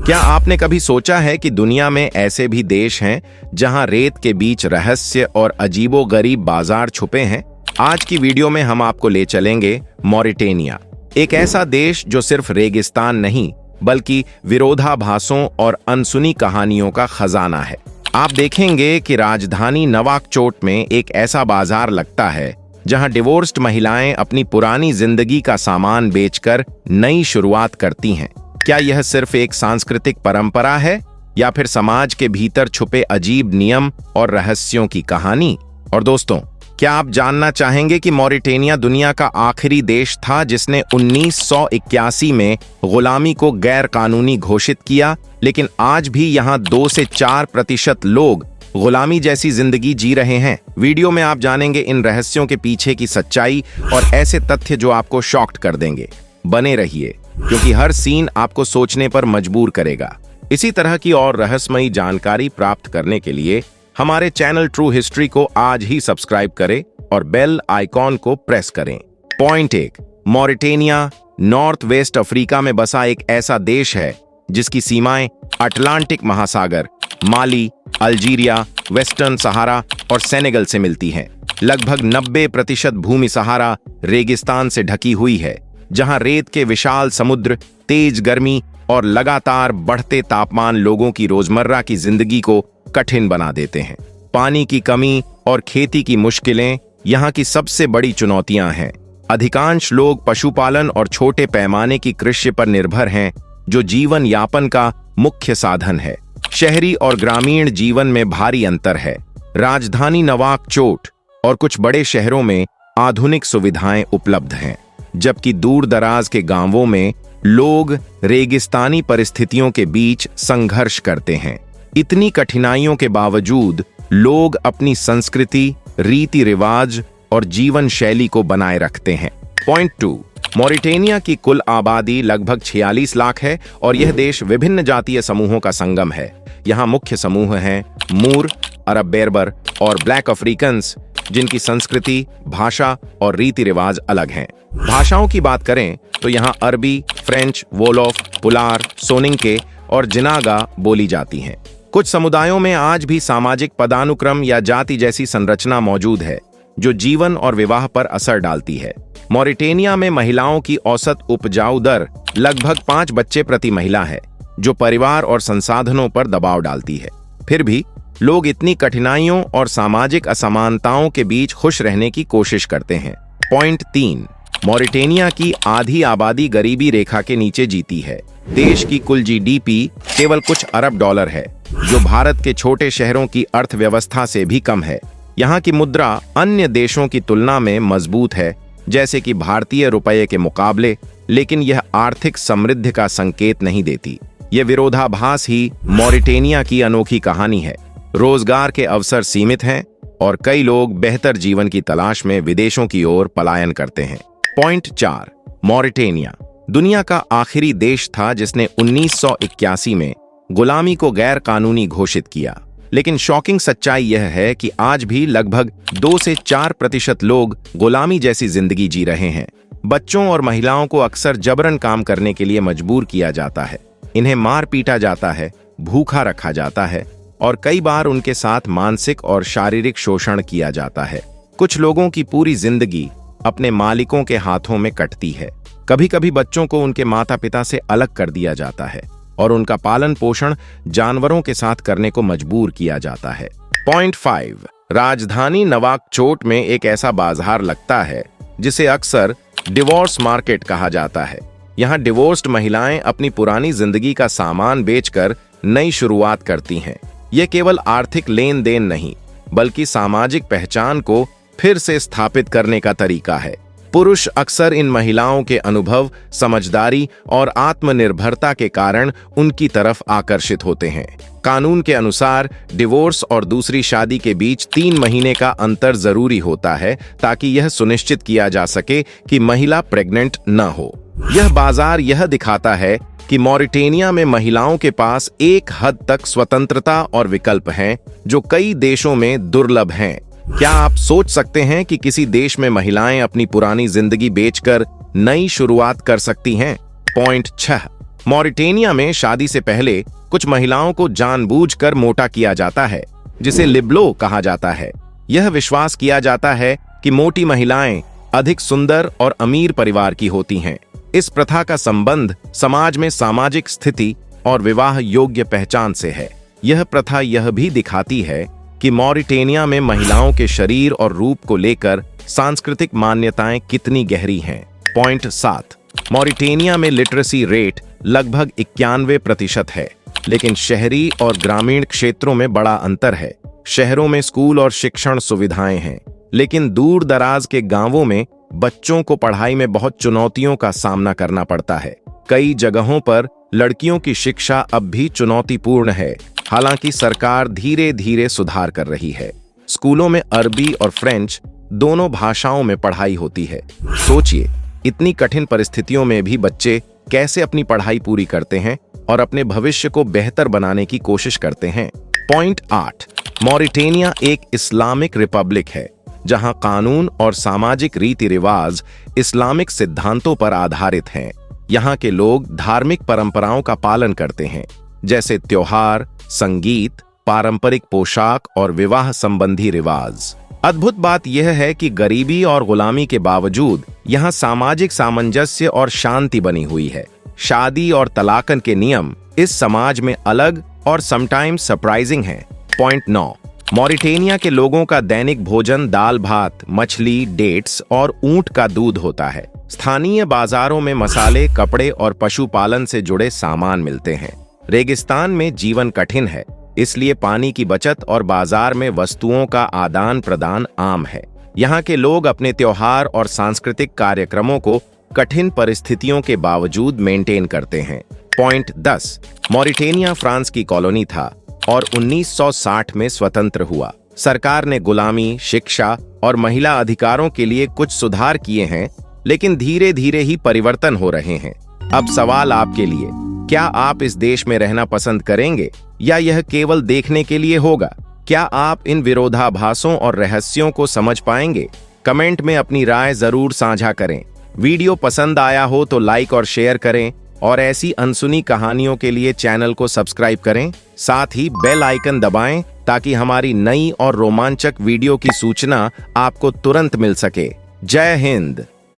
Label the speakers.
Speaker 1: क्या आपने कभी सोचा है कि दुनिया में ऐसे भी देश हैं जहां रेत के बीच रहस्य और अजीबोगरीब बाजार छुपे हैं? आज की वीडियो में हम आपको ले चलेंगे मॉरिटेनिया, एक ऐसा देश जो सिर्फ रेगिस्तान नहीं बल्कि विरोधाभासों और अनसुनी कहानियों का खजाना है। आप देखेंगे कि राजधानी नवाकचोट में एक ऐसा बाजार लगता है जहां डिवोर्स्ड महिलाएं अपनी पुरानी जिंदगी का सामान बेचकर नई शुरुआत करती हैं। क्या यह सिर्फ एक सांस्कृतिक परंपरा है या फिर समाज के भीतर छुपे अजीब नियम और रहस्यों की कहानी? और दोस्तों, क्या आप जानना चाहेंगे कि मॉरिटेनिया दुनिया का आखिरी देश था जिसने 1981 में गुलामी को गैर कानूनी घोषित किया, लेकिन आज भी यहां 2 से 4% लोग गुलामी जैसी जिंदगी जी रहे हैं। वीडियो में आप जानेंगे इन रहस्यों के पीछे की सच्चाई और ऐसे तथ्य जो आपको शॉक्ड कर देंगे। बने रहिए, क्योंकि हर सीन आपको सोचने पर मजबूर करेगा। इसी तरह की और रहस्यमयी जानकारी प्राप्त करने के लिए हमारे चैनल ट्रू हिस्ट्री को आज ही सब्सक्राइब करें और बेल आइकॉन को प्रेस करें। Point 1, Mauritania north west Africa में बसा एक ऐसा देश है जिसकी सीमाएं अटलांटिक महासागर, माली, अल्जीरिया, वेस्टर्न सहारा और सेनेगल से मिलती हैं। लगभग 90% भूमि सहारा रेगिस्तान से ढकी हुई है, जहां रेत के विशाल समुद्र, तेज गर्मी और लगातार बढ़ते तापमान लोगों की रोजमर्रा की जिंदगी को कठिन बना देते हैं। पानी की कमी और खेती की मुश्किलें यहां की सबसे बड़ी चुनौतियां हैं। अधिकांश लोग पशुपालन और छोटे पैमाने की कृषि पर निर्भर हैं, जो जीवन यापन का मुख्य साधन है। शहरी और ग्रामीण जीवन में भारी अंतर है। राजधानी नवाकचोट और कुछ बड़े शहरों में आधुनिक सुविधाएं उपलब्ध हैं, जबकि दूर दराज के गांवों में लोग रेगिस्तानी परिस्थितियों के बीच संघर्ष करते हैं। इतनी कठिनाइयों के बावजूद लोग अपनी संस्कृति, रीति रिवाज और जीवन शैली को बनाए रखते हैं। पॉइंट 2, मॉरिटेनिया की कुल आबादी लगभग 46 लाख है और यह देश विभिन्न जातीय समूहों का संगम है। यहाँ मुख्य समूह हैं मूर, अरब बेरबर और ब्लैक अफ्रीकन्स, जिनकी संस्कृति, भाषा और रीति रिवाज अलग हैं। भाषाओं की बात करें तो यहाँ अरबी, फ्रेंच, वोलोफ, पुलार, सोनिंके और जिनागा बोली जाती हैं। कुछ समुदायों में आज भी सामाजिक पदानुक्रम या जाति जैसी संरचना मौजूद है, जो जीवन और विवाह पर असर डालती है। मॉरिटेनिया में महिलाओं की औसत उपजाऊ दर लगभग 5 बच्चे प्रति महिला है, जो परिवार और संसाधनों पर दबाव डालती है। फिर भी लोग इतनी कठिनाइयों और सामाजिक असमानताओं के बीच खुश रहने की कोशिश करते हैं। पॉइंट 3, मॉरिटेनिया की आधी आबादी गरीबी रेखा के नीचे जीती है। देश की कुल जीडीपी केवल कुछ अरब डॉलर है, जो भारत के छोटे शहरों की अर्थव्यवस्था से भी कम है। यहाँ की मुद्रा अन्य देशों की तुलना में मजबूत है, जैसे कि भारतीय रुपये के मुकाबले, लेकिन यह आर्थिक समृद्धि का संकेत नहीं देती। यह विरोधाभास ही मॉरिटेनिया की अनोखी कहानी है। रोजगार के अवसर सीमित हैं और कई लोग बेहतर जीवन की तलाश में विदेशों की ओर पलायन करते हैं। पॉइंट 4, मॉरिटेनिया दुनिया का आखिरी देश था जिसने 1981 में गुलामी को गैर कानूनी घोषित किया, लेकिन शॉकिंग सच्चाई यह है कि आज भी लगभग 2 से 4% लोग गुलामी जैसी जिंदगी जी रहे हैं। बच्चों और महिलाओं को अक्सर जबरन काम करने के लिए मजबूर किया जाता है। इन्हें मार पीटा जाता है, भूखा रखा जाता है और कई बार उनके साथ मानसिक और शारीरिक शोषण किया जाता है। कुछ लोगों की पूरी जिंदगी अपने मालिकों के हाथों में कटती है। कभी कभी बच्चों को उनके माता पिता से अलग कर दिया जाता है और उनका पालन पोषण जानवरों के साथ करने को मजबूर किया जाता है। पॉइंट 5, राजधानी नवाकचोट में एक ऐसा बाजार लगता है जिसे अक्सर डिवोर्स मार्केट कहा जाता है। यहाँ डिवोर्स्ड महिलाएं अपनी पुरानी जिंदगी का सामान बेचकर नई शुरुआत करती हैं। यह केवल आर्थिक लेन देन नहीं, बल्कि सामाजिक पहचान को फिर से स्थापित करने का तरीका है। पुरुष अक्सर इन महिलाओं के अनुभव, समझदारी और आत्मनिर्भरता के कारण उनकी तरफ आकर्षित होते हैं। कानून के अनुसार डिवोर्स और दूसरी शादी के बीच 3 महीने का अंतर जरूरी होता है, ताकि यह सुनिश्चित किया जा सके कि महिला प्रेग्नेंट न हो। यह बाजार यह दिखाता है कि मॉरिटेनिया में महिलाओं के पास एक हद तक स्वतंत्रता और विकल्प हैं, जो कई देशों में दुर्लभ हैं। क्या आप सोच सकते हैं कि किसी देश में महिलाएं अपनी पुरानी जिंदगी बेचकर नई शुरुआत कर सकती हैं? पॉइंट 6, मॉरिटेनिया में शादी से पहले कुछ महिलाओं को जानबूझकर मोटा किया जाता है, जिसे लिब्लो कहा जाता है। यह विश्वास किया जाता है कि मोटी महिलाएं अधिक सुंदर और अमीर परिवार की होती हैं। इस प्रथा का संबंध समाज में सामाजिक स्थिति और विवाह योग्य पहचान से है। यह प्रथा यह भी दिखाती है कि मॉरिटेनिया में महिलाओं के शरीर और रूप को लेकर सांस्कृतिक मान्यताएं कितनी गहरी हैं। पॉइंट 7, मॉरिटेनिया में लिटरेसी रेट लगभग 91% है, लेकिन शहरी और ग्रामीण क्षेत्रों में बड़ा अंतर है। शहरों में स्कूल और शिक्षण सुविधाएं हैं, लेकिन दूर दराज के गांवों में बच्चों को पढ़ाई में बहुत चुनौतियों का सामना करना पड़ता है। कई जगहों पर लड़कियों की शिक्षा अब भी चुनौतीपूर्ण है, हालांकि सरकार धीरे धीरे सुधार कर रही है। स्कूलों में अरबी और फ्रेंच दोनों भाषाओं में पढ़ाई होती है। सोचिए, इतनी कठिन परिस्थितियों में भी बच्चे कैसे अपनी पढ़ाई पूरी करते हैं और अपने भविष्य को बेहतर बनाने की कोशिश करते हैं। पॉइंट 8, मॉरिटेनिया एक इस्लामिक रिपब्लिक है, जहां कानून और सामाजिक रीति रिवाज इस्लामिक सिद्धांतों पर आधारित हैं। यहाँ के लोग धार्मिक परंपराओं का पालन करते हैं, जैसे त्योहार, संगीत, पारंपरिक पोशाक और विवाह संबंधी रिवाज। अद्भुत बात यह है कि गरीबी और गुलामी के बावजूद यहाँ सामाजिक सामंजस्य और शांति बनी हुई है। शादी और तलाकन के नियम इस समाज में अलग और समटाइम्स सरप्राइजिंग हैं। पॉइंट 9, मॉरिटेनिया के लोगों का दैनिक भोजन दाल भात, मछली, डेट्स और ऊंट का दूध होता है। स्थानीय बाजारों में मसाले, कपड़े और पशुपालन से जुड़े सामान मिलते हैं। रेगिस्तान में जीवन कठिन है, इसलिए पानी की बचत और बाजार में वस्तुओं का आदान प्रदान आम है। यहाँ के लोग अपने त्योहार और सांस्कृतिक कार्यक्रमों को कठिन परिस्थितियों के बावजूद मेंटेन करते हैं। पॉइंट 10, मॉरिटेनिया फ्रांस की कॉलोनी था और 1960 में स्वतंत्र हुआ। सरकार ने गुलामी, शिक्षा और महिला अधिकारों के लिए कुछ सुधार किए हैं, लेकिन धीरे धीरे ही परिवर्तन हो रहे हैं। अब सवाल आपके लिए, क्या आप इस देश में रहना पसंद करेंगे या यह केवल देखने के लिए होगा? क्या आप इन विरोधाभासों और रहस्यों को समझ पाएंगे? कमेंट में अपनी राय जरूर साझा करें। वीडियो पसंद आया हो तो लाइक और शेयर करें और ऐसी अनसुनी कहानियों के लिए चैनल को सब्सक्राइब करें। साथ ही बेल आइकन दबाएं ताकि हमारी नई और रोमांचक वीडियो की सूचना आपको तुरंत मिल सके। जय हिंद।